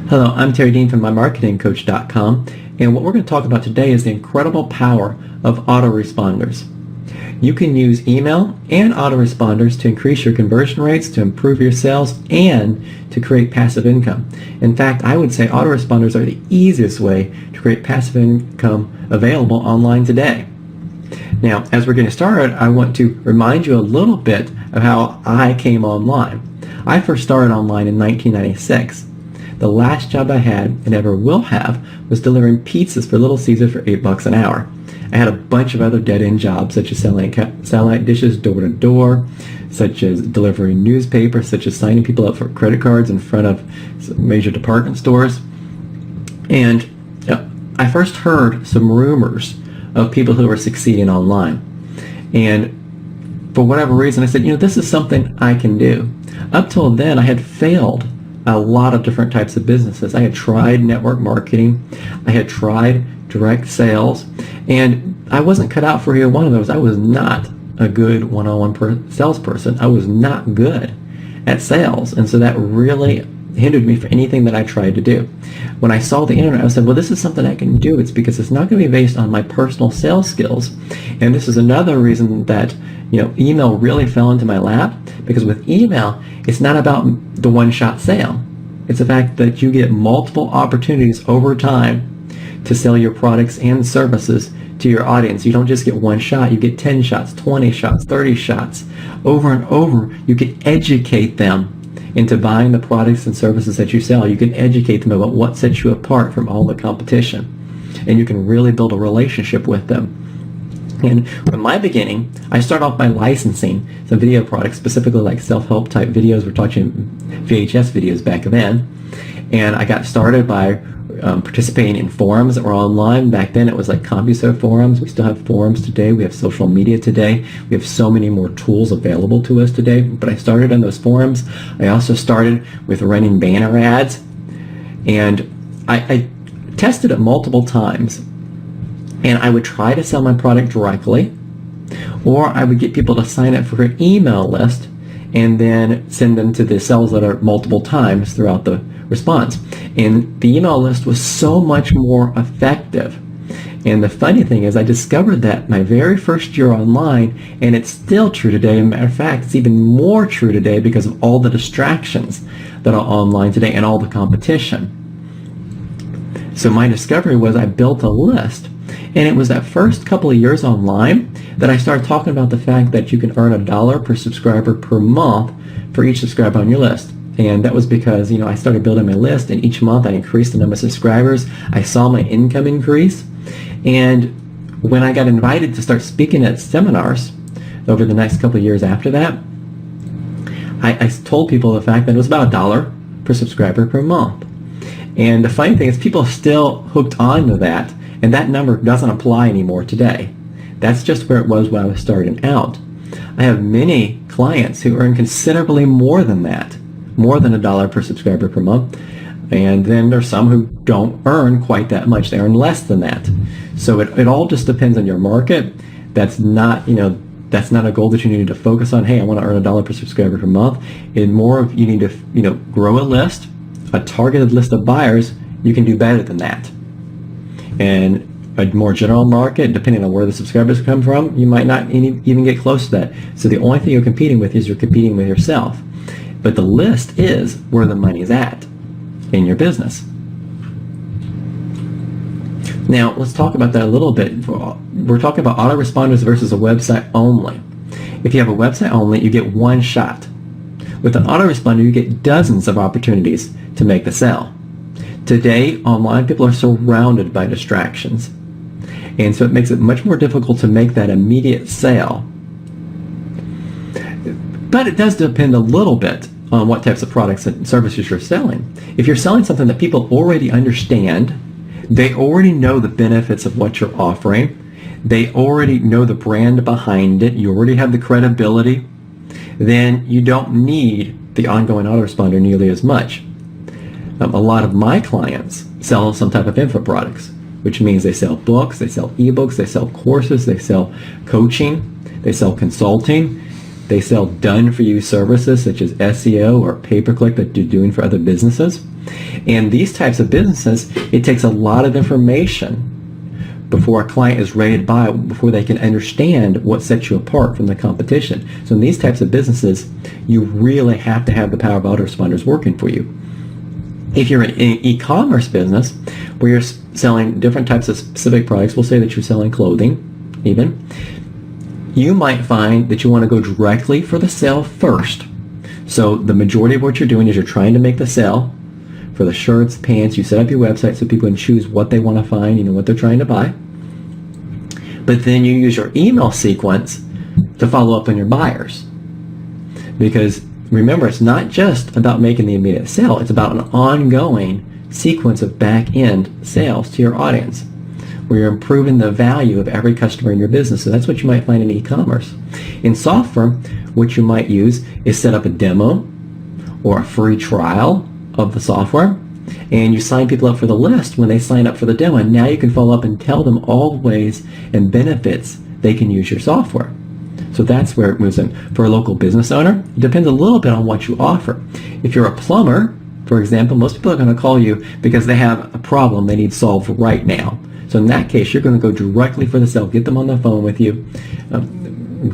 Hello, I'm Terry Dean from MyMarketingCoach.com, and what we're going to talk about today is the incredible power of autoresponders. You can use email and autoresponders to increase your conversion rates, to improve your sales, and to create passive income. In fact, I would say autoresponders are the easiest way to create passive income available online today. Now, as we're getting started, I want to remind you a little bit of how I came online. I first started online in 1996. The last job I had, and ever will have, was delivering pizzas for Little Caesar for $8 an hour. I had a bunch of other dead-end jobs, such as selling satellite dishes door-to-door, such as delivering newspapers, such as signing people up for credit cards in front of major department stores. And I first heard some rumors of people who were succeeding online. And for whatever reason, I said, this is something I can do. Up till then, I had failed a lot of different types of businesses. I had tried network marketing, I had tried direct sales, and I wasn't cut out for either one of those. I was not a good one-on-one salesperson. I was not good at sales, and so that really hindered me for anything that I tried to do. When I saw the internet, I said, well, this is something I can do. It's because it's not going to be based on my personal sales skills. And this is another reason that email really fell into my lap, because with email, it's not about the one-shot sale. It's the fact that you get multiple opportunities over time to sell your products and services to your audience. You don't just get one shot. You get 10 shots, 20 shots, 30 shots. Over and over, you can educate them into buying the products and services that you sell. You can educate them about what sets you apart from all the competition. And you can really build a relationship with them. And from my beginning, I started off by licensing some video products, specifically like self-help type videos. We're talking VHS videos back then. And I got started by participating in forums that were online. Back then it was like CompuServe forums. We still have forums today. We have social media today. We have so many more tools available to us today. But I started on those forums. I also started with running banner ads. And I tested it multiple times. And I would try to sell my product directly, or I would get people to sign up for an email list and then send them to the sales letter multiple times throughout the response. And the email list was so much more effective. And the funny thing is, I discovered that my very first year online, and it's still true today. As a matter of fact, it's even more true today because of all the distractions that are online today and all the competition. So my discovery was I built a list. And it was that first couple of years online that I started talking about the fact that you can earn $1 per subscriber per month for each subscriber on your list. And that was because, I started building my list, and each month I increased the number of subscribers. I saw my income increase. And when I got invited to start speaking at seminars over the next couple of years after that, I told people the fact that it was about $1 per subscriber per month. And the funny thing is, people are still hooked on to that. And that number doesn't apply anymore today. That's just where it was when I was starting out. I have many clients who earn considerably more than that, more than $1 per subscriber per month. And then there's some who don't earn quite that much. They earn less than that. So it all just depends on your market. That's not, that's not a goal that you need to focus on. Hey, I want to earn $1 per subscriber per month. And more of you need to, grow a list, a targeted list of buyers. You can do better than that. And a more general market, depending on where the subscribers come from, you might not even get close to that. So the only thing you're competing with is you're competing with yourself. But the list is where the money's at in your business. Now, let's talk about that a little bit. We're talking about autoresponders versus a website only. If you have a website only, you get one shot. With an autoresponder, you get dozens of opportunities to make the sale. Today, online, people are surrounded by distractions. And so it makes it much more difficult to make that immediate sale. But it does depend a little bit on what types of products and services you're selling. If you're selling something that people already understand, they already know the benefits of what you're offering, they already know the brand behind it, you already have the credibility, then you don't need the ongoing autoresponder nearly as much. A lot of my clients sell some type of info products, which means they sell books, they sell ebooks, they sell courses, they sell coaching, they sell consulting, they sell done-for-you services such as SEO or pay-per-click that you're doing for other businesses. And these types of businesses, it takes a lot of information before a client is ready to buy, before they can understand what sets you apart from the competition. So in these types of businesses, you really have to have the power of autoresponders working for you. If you're an e-commerce business where you're selling different types of specific products, we'll say that you're selling clothing even, you might find that you want to go directly for the sale first. So the majority of what you're doing is you're trying to make the sale for the shirts, pants. You set up your website so people can choose what they want to find, what they're trying to buy. But then you use your email sequence to follow up on your buyers. Because remember, it's not just about making the immediate sale. It's about an ongoing sequence of back-end sales to your audience, where you're improving the value of every customer in your business. So that's what you might find in e-commerce. In software, what you might use is set up a demo or a free trial of the software, and you sign people up for the list when they sign up for the demo, and now you can follow up and tell them all the ways and benefits they can use your software. So that's where it moves in. For a local business owner, it depends a little bit on what you offer. If you're a plumber, for example, most people are going to call you because they have a problem they need solved right now. So in that case, you're going to go directly for the sale, get them on the phone with you,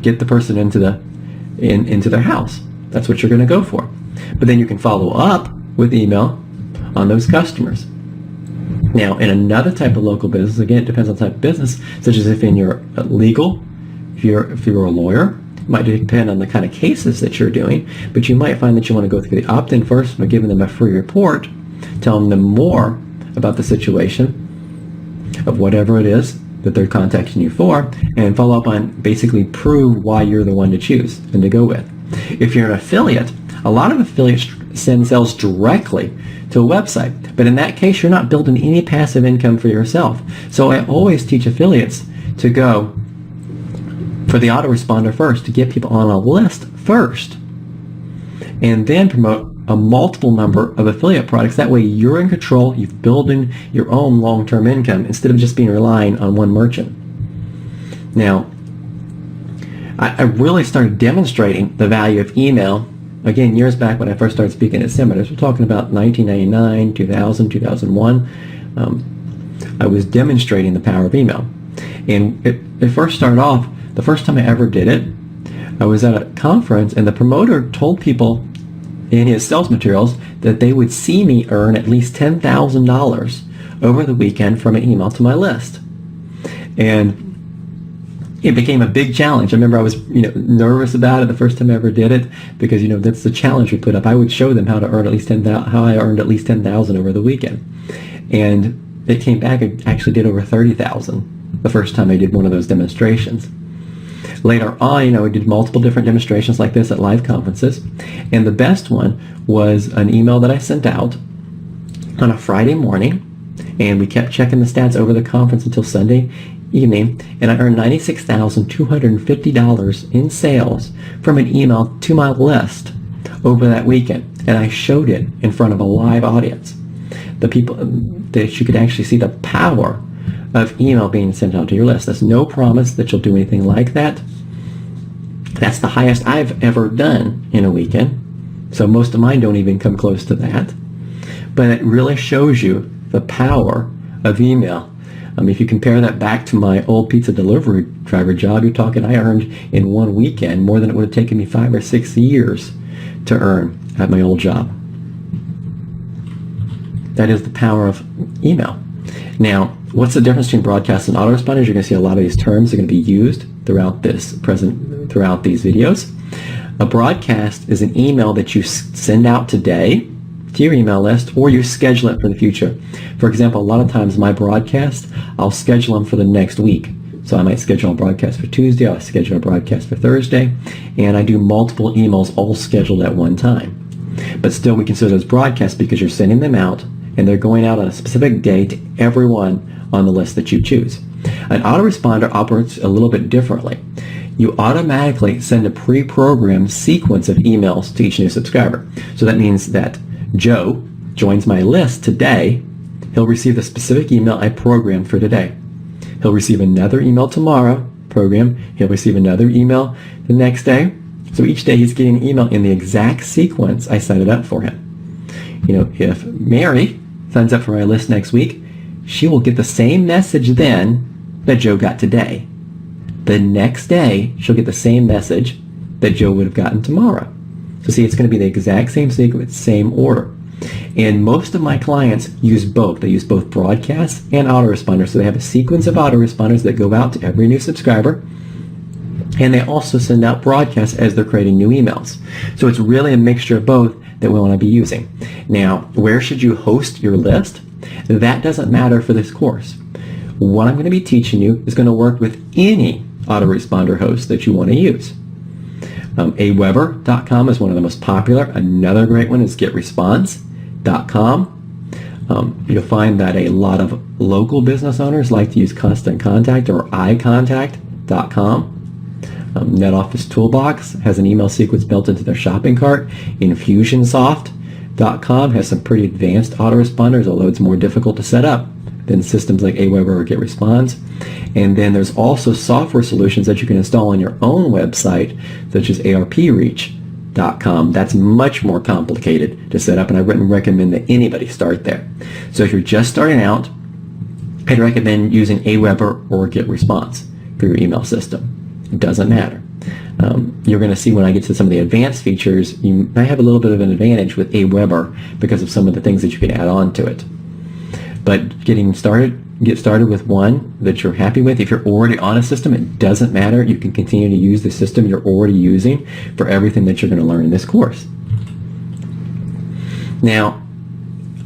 get the person into their house. That's what you're going to go for. But then you can follow up with email on those customers. Now, in another type of local business, again, it depends on the type of business, such as if you're legal, if you're a lawyer, it might depend on the kind of cases that you're doing, but you might find that you want to go through the opt-in first by giving them a free report, telling them more about the situation of whatever it is that they're contacting you for, and follow up on basically prove why you're the one to choose and to go with. If you're an affiliate, a lot of affiliates send sales directly to a website, but in that case, you're not building any passive income for yourself. So I always teach affiliates to go for the autoresponder first, to get people on a list first, and then promote a multiple number of affiliate products. That way you're in control, you're building your own long-term income instead of just being relying on one merchant. Now, I really started demonstrating the value of email, again, years back when I first started speaking at seminars. We're talking about 1999, 2000, 2001. I was demonstrating the power of email. And it first started off, the first time I ever did it, I was at a conference, and the promoter told people in his sales materials that they would see me earn at least $10,000 over the weekend from an email to my list. And it became a big challenge. I remember I was nervous about it the first time I ever did it, because that's the challenge we put up. I would show them how I earned at least $10,000 over the weekend. And it came back, I actually did over $30,000 the first time I did one of those demonstrations. Later on, we did multiple different demonstrations like this at live conferences, and the best one was an email that I sent out on a Friday morning, and we kept checking the stats over the conference until Sunday evening, and I earned $96,250 in sales from an email to my list over that weekend, and I showed it in front of a live audience. The people, that you could actually see the power of email being sent out to your list. There's no promise that you'll do anything like that. That's the highest I've ever done in a weekend. So most of mine don't even come close to that. But it really shows you the power of email. If you compare that back to my old pizza delivery driver job, you're talking I earned in one weekend more than it would have taken me 5 or 6 years to earn at my old job. That is the power of email. Now, what's the difference between broadcast and autoresponders? You're going to see a lot of these terms are going to be used throughout these videos. A broadcast is an email that you send out today to your email list, or you schedule it for the future. For example, a lot of times my broadcast, I'll schedule them for the next week. So I might schedule a broadcast for Tuesday, I'll schedule a broadcast for Thursday, and I do multiple emails all scheduled at one time. But still, we consider those broadcasts because you're sending them out, and they're going out on a specific day to everyone on the list that you choose. An autoresponder operates a little bit differently. You automatically send a pre-programmed sequence of emails to each new subscriber. So that means that Joe joins my list today, he'll receive the specific email I programmed for today. He'll receive another email tomorrow, he'll receive another email the next day. So each day he's getting an email in the exact sequence I set it up for him. If Mary signs up for my list next week, she will get the same message then that Joe got today. The next day, she'll get the same message that Joe would have gotten tomorrow. So see, it's going to be the exact same sequence, same order. And most of my clients use both. They use both broadcasts and autoresponders. So they have a sequence of autoresponders that go out to every new subscriber. And they also send out broadcasts as they're creating new emails. So it's really a mixture of both that we want to be using. Now, where should you host your list? That doesn't matter for this course. What I'm going to be teaching you is going to work with any autoresponder host that you want to use. Aweber.com is one of the most popular. Another great one is getresponse.com. You'll find that a lot of local business owners like to use Constant Contact or iContact.com. NetOffice Toolbox has an email sequence built into their shopping cart. Infusionsoft.com has some pretty advanced autoresponders, although it's more difficult to set up than systems like Aweber or GetResponse. And then there's also software solutions that you can install on your own website, such as ARPreach.com. That's much more complicated to set up, and I wouldn't recommend that anybody start there. So if you're just starting out, I'd recommend using Aweber or GetResponse for your email system. It doesn't matter. You're going to see when I get to some of the advanced features, you might have a little bit of an advantage with Aweber because of some of the things that you can add on to it. But get started with one that you're happy with. If you're already on a system, it doesn't matter. You can continue to use the system you're already using for everything that you're going to learn in this course. Now,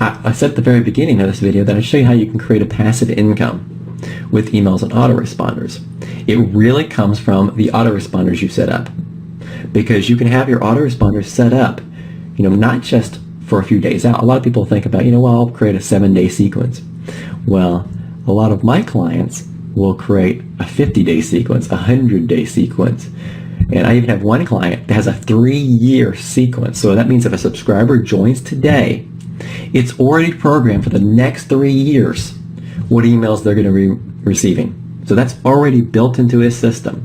I said at the very beginning of this video that I'd show you how you can create a passive income with emails and autoresponders. It really comes from the autoresponders you set up, because you can have your autoresponders set up, not just for a few days out. A lot of people think about, I'll create a 7-day sequence. Well, a lot of my clients will create a 50-day sequence, a 100-day sequence. And I even have one client that has a 3-year sequence. So that means if a subscriber joins today, it's already programmed for the next 3 years what emails they're going to be receiving. So that's already built into his system.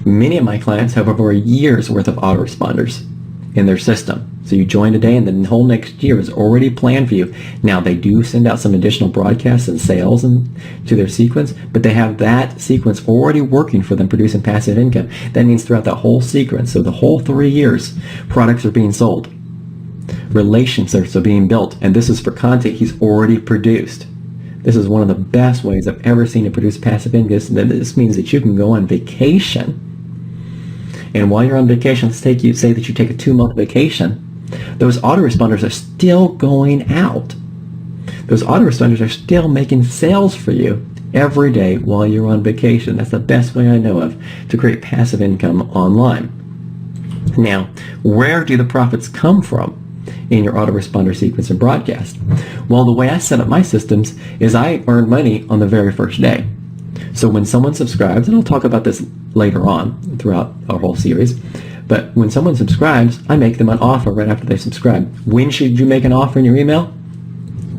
Many of my clients have over a year's worth of autoresponders in their system. So you join today and the whole next year is already planned for you. Now they do send out some additional broadcasts and sales to their sequence, but they have that sequence already working for them, producing passive income. That means throughout that whole sequence, so the whole 3 years, products are being sold. Relationships are being built, and this is for content he's already produced. This is one of the best ways I've ever seen to produce passive income. This means that you can go on vacation, and while you're on vacation, say that you take a 2-month vacation, those autoresponders are still going out. Those autoresponders are still making sales for you every day while you're on vacation. That's the best way I know of to create passive income online. Now, where do the profits come from in your autoresponder sequence and broadcast? Well, the way I set up my systems is I earn money on the very first day. So when someone subscribes, and I'll talk about this later on throughout our whole series, but when someone subscribes, I make them an offer right after they subscribe. When should you make an offer in your email?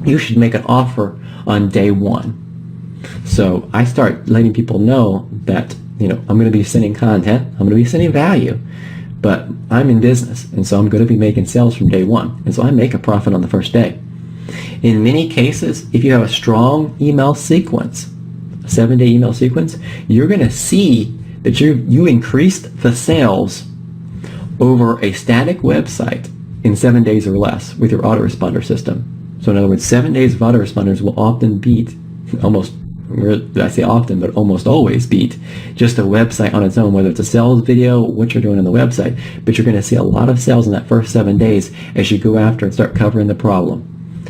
You should make an offer on day 1. So I start letting people know that, I'm going to be sending content, I'm going to be sending value, but I'm in business, and so I'm going to be making sales from day 1. And so I make a profit on the first day. In many cases, if you have a strong email sequence, a 7-day email sequence, you're going to see that you increased the sales over a static website in 7 days or less with your autoresponder system. So in other words, 7 days of autoresponders will often beat, almost always beat just a website on its own, whether it's a sales video, what you're doing on the website. But you're going to see a lot of sales in that first 7 days as you go after and start covering the problem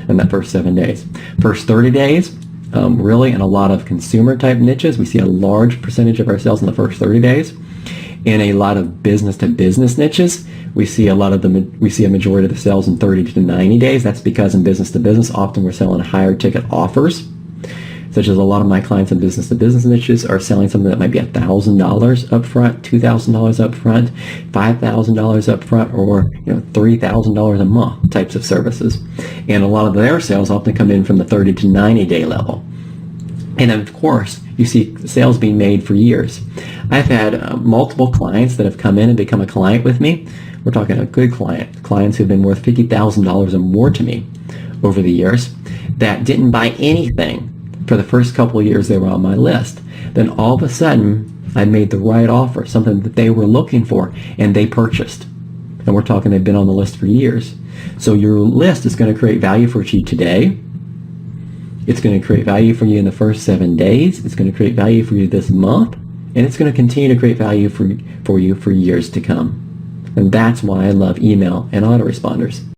in that first 7 days. First 30 days, really in a lot of consumer type niches, we see a large percentage of our sales in the first 30 days. In a lot of business to business niches, we see a majority of the sales in 30 to 90 days. That's because in business to business, often we're selling higher ticket offers, such as a lot of my clients in business to business niches are selling something that might be $1,000 up front, $2,000 up front, $5,000 up front, or $3,000 a month types of services. And a lot of their sales often come in from the 30 to 90 day level. And of course, you see sales being made for years. I've had multiple clients that have come in and become a client with me. We're talking a good client, clients who've been worth $50,000 or more to me over the years that didn't buy anything for the first couple of years they were on my list. Then all of a sudden, I made the right offer, something that they were looking for, and they purchased. And we're talking they've been on the list for years. So your list is going to create value for you today. It's going to create value for you in the first 7 days. It's going to create value for you this month. And it's going to continue to create value for you for years to come. And that's why I love email and autoresponders.